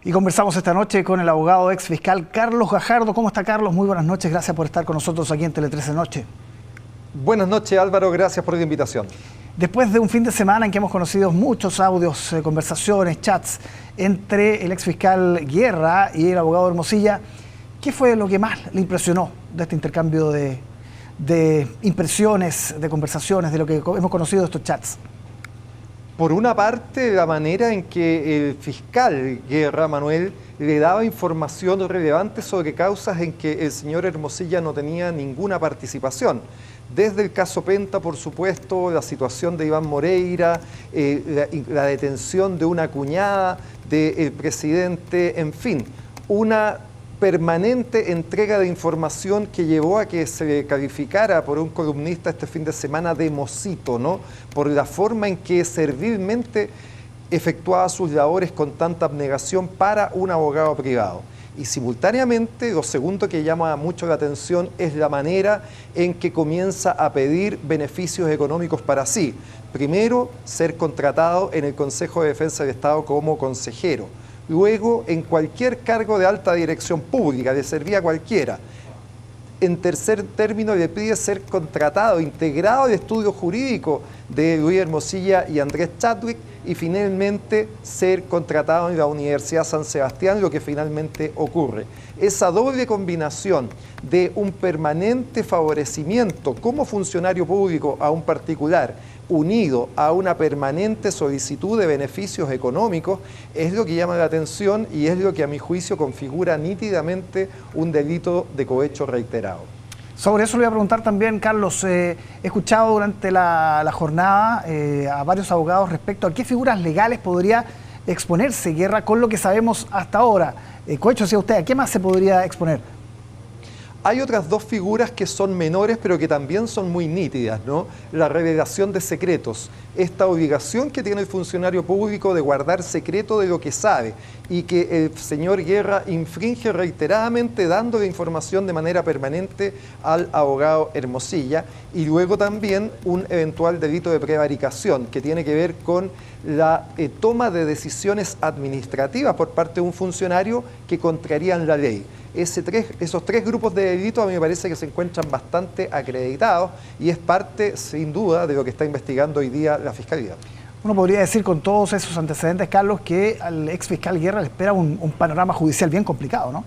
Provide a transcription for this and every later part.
Y conversamos esta noche con el abogado ex fiscal Carlos Gajardo. ¿Cómo está, Carlos? Muy buenas noches, gracias por estar con nosotros aquí en Tele 13 Noche. Buenas noches, Álvaro, gracias por la invitación. Después de un fin de semana en que hemos conocido muchos audios, conversaciones, chats entre el ex fiscal Guerra y el abogado Hermosilla, ¿qué fue lo que más le impresionó de este intercambio de impresiones, de conversaciones, de lo que hemos conocido de estos chats? Por una parte, la manera en que el fiscal Guerra, Manuel, le daba información relevante sobre causas en que el señor Hermosilla no tenía ninguna participación. Desde el caso Penta, por supuesto, la situación de Iván Moreira, la detención de una cuñada del presidente, en fin, una permanente entrega de información que llevó a que se le calificara por un columnista este fin de semana de mocito, ¿no? Por la forma en que servilmente efectuaba sus labores con tanta abnegación para un abogado privado. Y simultáneamente, lo segundo que llama mucho la atención es la manera en que comienza a pedir beneficios económicos para sí. Primero, ser contratado en el Consejo de Defensa del Estado como consejero. Luego, en cualquier cargo de alta dirección pública, le servía a cualquiera. En tercer término, le pide ser contratado, integrado al estudio jurídico de Luis Hermosilla y Andrés Chadwick, y finalmente ser contratado en la Universidad San Sebastián, lo que finalmente ocurre. Esa doble combinación de un permanente favorecimiento como funcionario público a un particular, unido a una permanente solicitud de beneficios económicos, es lo que llama la atención y es lo que a mi juicio configura nítidamente un delito de cohecho reiterado. Sobre eso le voy a preguntar también, Carlos. He escuchado durante la jornada a varios abogados respecto a qué figuras legales podría exponerse Guerra con lo que sabemos hasta ahora. Cohecho, decía usted, ¿a qué más se podría exponer? Hay otras dos figuras que son menores, pero que también son muy nítidas, ¿no? La revelación de secretos, esta obligación que tiene el funcionario público de guardar secreto de lo que sabe y que el señor Guerra infringe reiteradamente dándole información de manera permanente al abogado Hermosilla, y luego también un eventual delito de prevaricación que tiene que ver con la toma de decisiones administrativas por parte de un funcionario que contrarían la ley. Esos tres grupos de delitos a mí me parece que se encuentran bastante acreditados y es parte, sin duda, de lo que está investigando hoy día la Fiscalía. Uno podría decir con todos esos antecedentes, Carlos, que al ex fiscal Guerra le espera un panorama judicial bien complicado, ¿no?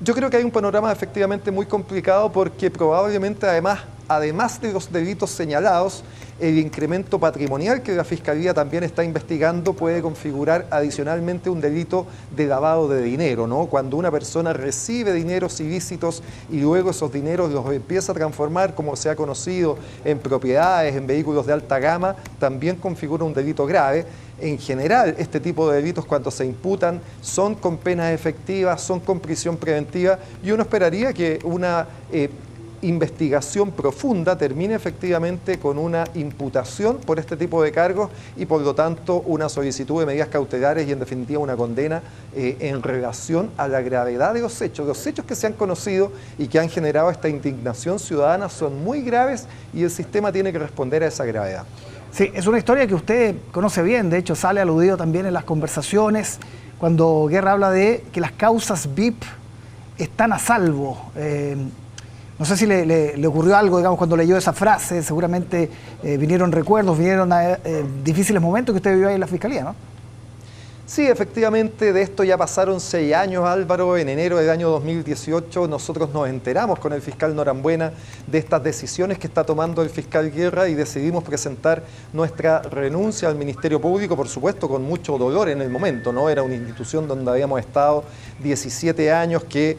Yo creo que hay un panorama efectivamente muy complicado porque probablemente además de los delitos señalados, el incremento patrimonial que la Fiscalía también está investigando puede configurar adicionalmente un delito de lavado de dinero, ¿no? Cuando una persona recibe dineros ilícitos y luego esos dineros los empieza a transformar, como se ha conocido, en propiedades, en vehículos de alta gama, también configura un delito grave. En general, este tipo de delitos, cuando se imputan, son con penas efectivas, son con prisión preventiva, y uno esperaría que una investigación profunda termine efectivamente con una imputación por este tipo de cargos y por lo tanto una solicitud de medidas cautelares y en definitiva una condena en relación a la gravedad de los hechos. Los hechos que se han conocido y que han generado esta indignación ciudadana son muy graves y el sistema tiene que responder a esa gravedad. Sí, es una historia que usted conoce bien, de hecho sale aludido también en las conversaciones cuando Guerra habla de que las causas VIP están a salvo. No sé si le ocurrió algo, digamos, cuando leyó esa frase. Seguramente vinieron recuerdos, vinieron difíciles momentos que usted vivió ahí en la Fiscalía, ¿no? Sí, efectivamente, de esto ya pasaron 6 años, Álvaro. En enero del año 2018 nosotros nos enteramos con el fiscal Norambuena de estas decisiones que está tomando el fiscal Guerra y decidimos presentar nuestra renuncia al Ministerio Público, por supuesto con mucho dolor en el momento, ¿no? Era una institución donde habíamos estado 17 años, que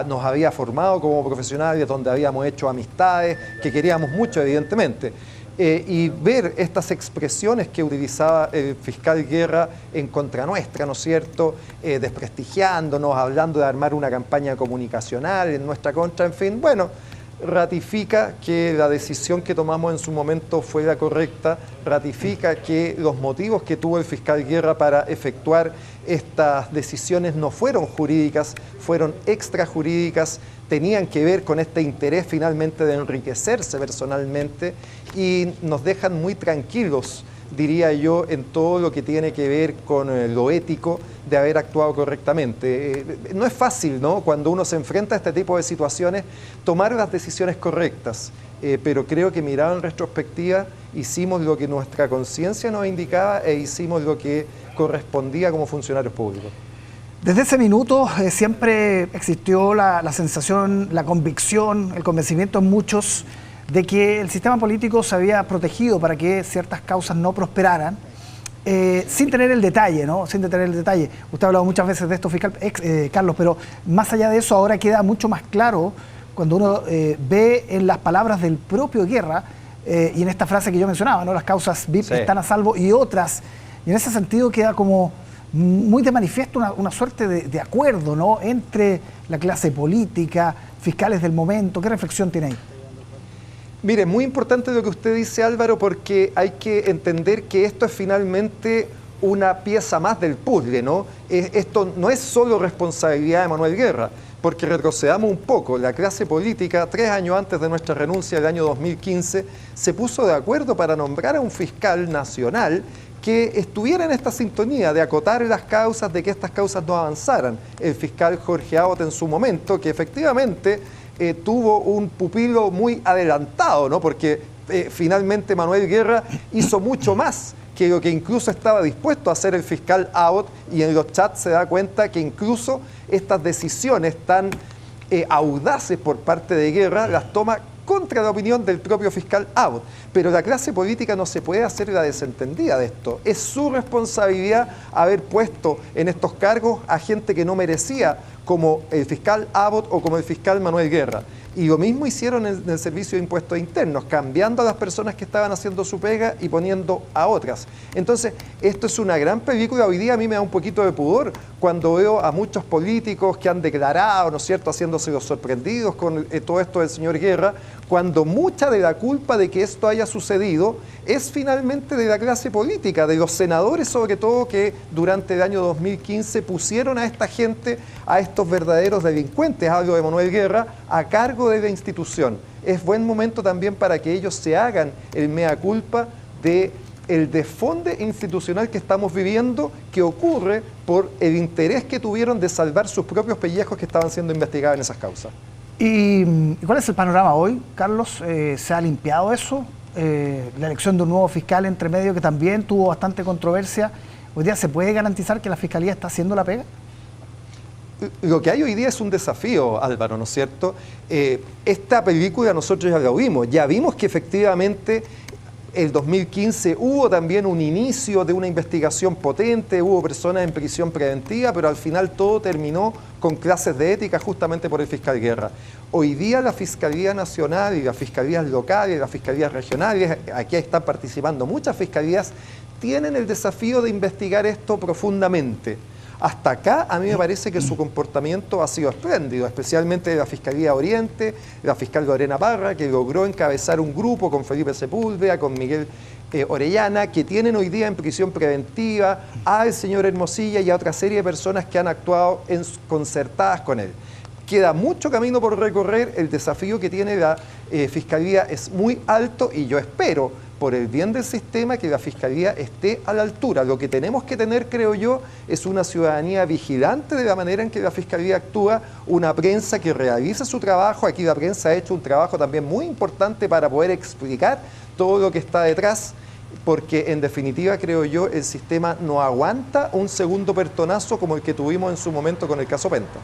nos había formado como profesionales, donde habíamos hecho amistades, que queríamos mucho, evidentemente. Y ver estas expresiones que utilizaba el fiscal Guerra en contra nuestra, ¿no es cierto?, desprestigiándonos, hablando de armar una campaña comunicacional en nuestra contra, en fin, bueno, ratifica que la decisión que tomamos en su momento fue la correcta, ratifica que los motivos que tuvo el fiscal Guerra para efectuar estas decisiones no fueron jurídicas, fueron extrajurídicas, tenían que ver con este interés finalmente de enriquecerse personalmente y nos dejan muy tranquilos diría yo, en todo lo que tiene que ver con lo ético de haber actuado correctamente. No es fácil, ¿no?, cuando uno se enfrenta a este tipo de situaciones, tomar las decisiones correctas, pero creo que mirado en retrospectiva hicimos lo que nuestra conciencia nos indicaba e hicimos lo que correspondía como funcionarios públicos. Desde ese minuto siempre existió la sensación, la convicción, el convencimiento en muchos de que el sistema político se había protegido para que ciertas causas no prosperaran, sin tener el detalle, ¿no? Sin tener el detalle. Usted ha hablado muchas veces de esto, fiscal Carlos, pero más allá de eso ahora queda mucho más claro cuando uno ve en las palabras del propio Guerra y en esta frase que yo mencionaba, ¿no?, las causas VIP están a salvo y otras, y en ese sentido queda como muy de manifiesto una suerte de acuerdo, ¿no?, entre la clase política, fiscales del momento. ¿Qué reflexión tiene ahí? Mire, muy importante lo que usted dice, Álvaro, porque hay que entender que esto es finalmente una pieza más del puzzle, ¿no? Esto no es solo responsabilidad de Manuel Guerra, porque retrocedamos un poco, la clase política, 3 años antes de nuestra renuncia, el año 2015, se puso de acuerdo para nombrar a un fiscal nacional que estuviera en esta sintonía de acotar las causas, de que estas causas no avanzaran. El fiscal Jorge Abot en su momento, que efectivamente tuvo un pupilo muy adelantado, ¿no?, porque finalmente Manuel Guerra hizo mucho más que lo que incluso estaba dispuesto a hacer el fiscal Abot, y en los chats se da cuenta que incluso estas decisiones tan audaces por parte de Guerra las toma contra la opinión del propio fiscal Abot. Pero la clase política no se puede hacer la desentendida de esto. Es su responsabilidad haber puesto en estos cargos a gente que no merecía, como el fiscal Abot o como el fiscal Manuel Guerra. Y lo mismo hicieron en el Servicio de Impuestos Internos, cambiando a las personas que estaban haciendo su pega y poniendo a otras. Entonces, esto es una gran película. Hoy día a mí me da un poquito de pudor cuando veo a muchos políticos que han declarado, ¿no es cierto?, haciéndose los sorprendidos con todo esto del señor Guerra, cuando mucha de la culpa de que esto haya sucedido es finalmente de la clase política, de los senadores sobre todo, que durante el año 2015 pusieron a esta gente, a estos verdaderos delincuentes, hablo de Manuel Guerra, a cargo de la institución. Es buen momento también para que ellos se hagan el mea culpa de el desfonde institucional que estamos viviendo, que ocurre por el interés que tuvieron de salvar sus propios pellejos que estaban siendo investigados en esas causas. ¿Y cuál es el panorama hoy, Carlos? ¿Se ha limpiado eso? La elección de un nuevo fiscal entre medio, que también tuvo bastante controversia. ¿Hoy día se puede garantizar que la Fiscalía está haciendo la pega? Lo que hay hoy día es un desafío, Álvaro, ¿no es cierto? Esta película nosotros ya la vimos que efectivamente el 2015 hubo también un inicio de una investigación potente, hubo personas en prisión preventiva, pero al final todo terminó con clases de ética justamente por el fiscal Guerra. Hoy día la Fiscalía Nacional y las fiscalías locales, las fiscalías regionales, aquí están participando muchas fiscalías, tienen el desafío de investigar esto profundamente. Hasta acá a mí me parece que su comportamiento ha sido espléndido, especialmente de la Fiscalía Oriente, la fiscal Lorena Parra, que logró encabezar un grupo con Felipe Sepúlveda, con Miguel Orellana, que tienen hoy día en prisión preventiva al señor Hermosilla y a otra serie de personas que han actuado concertadas con él. Queda mucho camino por recorrer, el desafío que tiene la Fiscalía es muy alto y yo espero, por el bien del sistema, que la Fiscalía esté a la altura. Lo que tenemos que tener, creo yo, es una ciudadanía vigilante de la manera en que la Fiscalía actúa, una prensa que realiza su trabajo. Aquí la prensa ha hecho un trabajo también muy importante para poder explicar todo lo que está detrás, porque en definitiva, creo yo, el sistema no aguanta un segundo pertonazo como el que tuvimos en su momento con el caso Penta.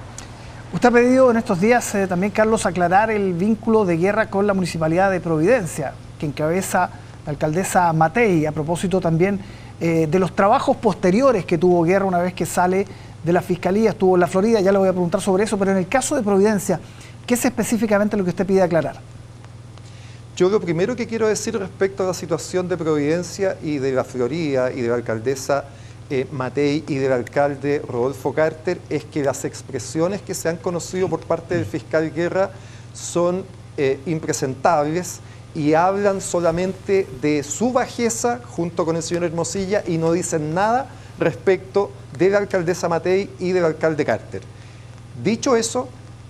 Usted ha pedido en estos días también, Carlos, aclarar el vínculo de Guerra con la Municipalidad de Providencia, que encabeza la alcaldesa Matei, a propósito también de los trabajos posteriores que tuvo Guerra una vez que sale de la Fiscalía, estuvo en la Florida, ya le voy a preguntar sobre eso, pero en el caso de Providencia, ¿qué es específicamente lo que usted pide aclarar? Yo lo primero que quiero decir respecto a la situación de Providencia y de la Florida y de la alcaldesa Matei y del alcalde Rodolfo Carter es que las expresiones que se han conocido por parte del fiscal Guerra son impresentables y hablan solamente de su bajeza junto con el señor Hermosilla y no dicen nada respecto de la alcaldesa Matei y del alcalde Carter. Dicho eso,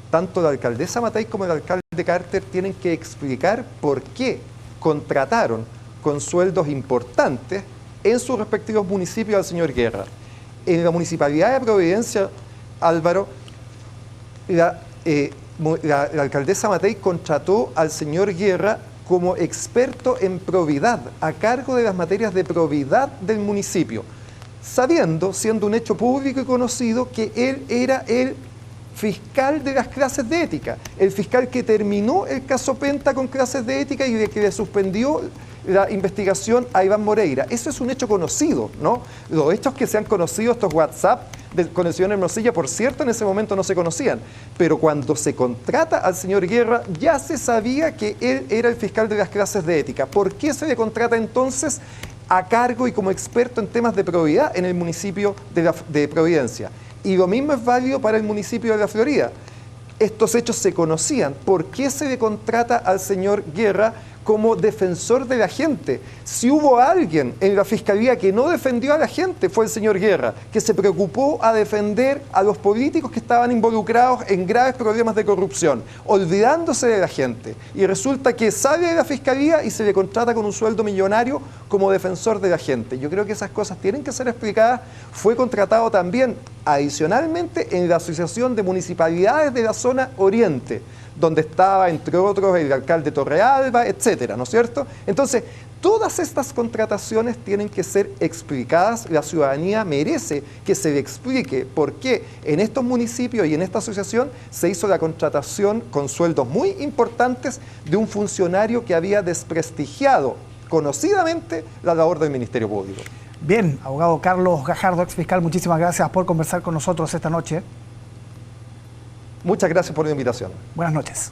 tanto la alcaldesa Matei como el alcalde Carter tienen que explicar por qué contrataron con sueldos importantes en sus respectivos municipios al señor Guerra. En la Municipalidad de Providencia, Álvaro, la alcaldesa Matei contrató al señor Guerra como experto en probidad, a cargo de las materias de probidad del municipio, siendo un hecho público y conocido, que él era el fiscal de las clases de ética, el fiscal que terminó el caso Penta con clases de ética y de que le suspendió la investigación a Iván Moreira. Eso es un hecho conocido, ¿no? Los hechos que se han conocido, estos WhatsApp con el señor Hermosilla, por cierto, en ese momento no se conocían, pero cuando se contrata al señor Guerra ya se sabía que él era el fiscal de las clases de ética. ¿Por qué se le contrata entonces a cargo y como experto en temas de probidad en el municipio de Providencia? Y lo mismo es válido para el municipio de La Florida. Estos hechos se conocían. ¿Por qué se le contrata al señor Guerra como defensor de la gente? Si hubo alguien en la Fiscalía que no defendió a la gente, fue el señor Guerra, que se preocupó a defender a los políticos que estaban involucrados en graves problemas de corrupción, olvidándose de la gente. Y resulta que sale de la Fiscalía y se le contrata con un sueldo millonario como defensor de la gente. Yo creo que esas cosas tienen que ser explicadas. Fue contratado también, adicionalmente, en la Asociación de Municipalidades de la Zona Oriente, donde estaba, entre otros, el alcalde Torrealba, etcétera, ¿no es cierto? Entonces, todas estas contrataciones tienen que ser explicadas. La ciudadanía merece que se le explique por qué en estos municipios y en esta asociación se hizo la contratación con sueldos muy importantes de un funcionario que había desprestigiado conocidamente la labor del Ministerio Público. Bien, abogado Carlos Gajardo, exfiscal, muchísimas gracias por conversar con nosotros esta noche. Muchas gracias por la invitación. Buenas noches.